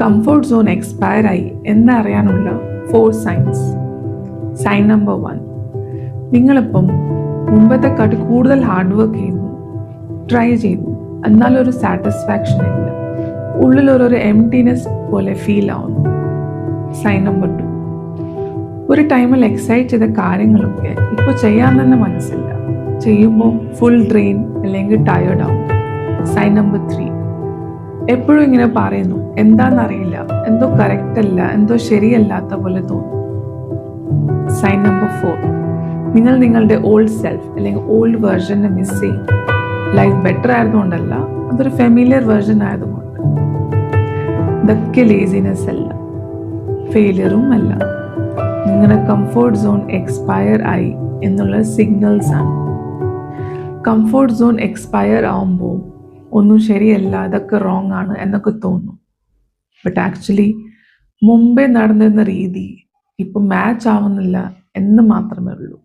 Comfort zone expire ആയി എന്നറിയാനുള്ള 4 signs. Sign number 1, നിങ്ങളിപ്പം മുമ്പത്തെക്കാട്ടി കൂടുതൽ ഹാർഡ് വർക്ക് ചെയ്യുന്നു, ട്രൈ ചെയ്യുന്നു, എന്നാലൊരു സാറ്റിസ്ഫാക്ഷൻ ഇല്ല, ഉള്ളിലൊരു എംപ്റ്റിനെസ് പോലെ ഫീൽ ആവുന്നു. സൈൻ നമ്പർ 2, ഒരു ടൈമിൽ എക്സൈറ്റ് ചെയ്ത കാര്യങ്ങളൊക്കെ ഇപ്പോൾ ചെയ്യാൻ തന്നെ മനസ്സില്ല, ചെയ്യുമ്പോൾ ഫുൾ ഡ്രെയിൻ അല്ലെങ്കിൽ ടയേർഡ് ആവും. സൈൻ നമ്പർ 3, എപ്പോഴും ഇങ്ങനെ പറയുന്നു, എന്താണെന്നറിയില്ല, എന്തോ കറക്റ്റ് അല്ല, എന്തോ ശരിയല്ലാത്ത പോലെ തോന്നും. സൈൻ നമ്പർ 4, നിങ്ങൾ നിങ്ങളുടെ ഓൾഡ് സെൽഫ് അല്ലെങ്കിൽ ഓൾഡ് വേർഷനെ മിസ് ചെയ്യും. ലൈഫ് ബെറ്റർ ആയതുകൊണ്ടല്ല, അതൊരു ഫെമിലിയർ വേർഷൻ ആയതുകൊണ്ട്. ഇതൊക്കെ ലേസിനെസ് അല്ല, ഫെയിലിയറും അല്ല, നിങ്ങളുടെ കംഫോർട്ട് സോൺ എക്സ്പയർ ആയി എന്നുള്ള സിഗ്നൽസ് ആണ്. കംഫോർട്ട് സോൺ എക്സ്പയർ ആവുമ്പോൾ ഒന്നും ശരിയല്ല, അതൊക്കെ റോങ് ആണ് എന്നൊക്കെ തോന്നും. ബട്ട് ആക്ച്വലി മുമ്പേ നടന്നിരുന്ന രീതി ഇപ്പം മാച്ച് ആവുന്നില്ല എന്ന് മാത്രമേ ഉള്ളൂ.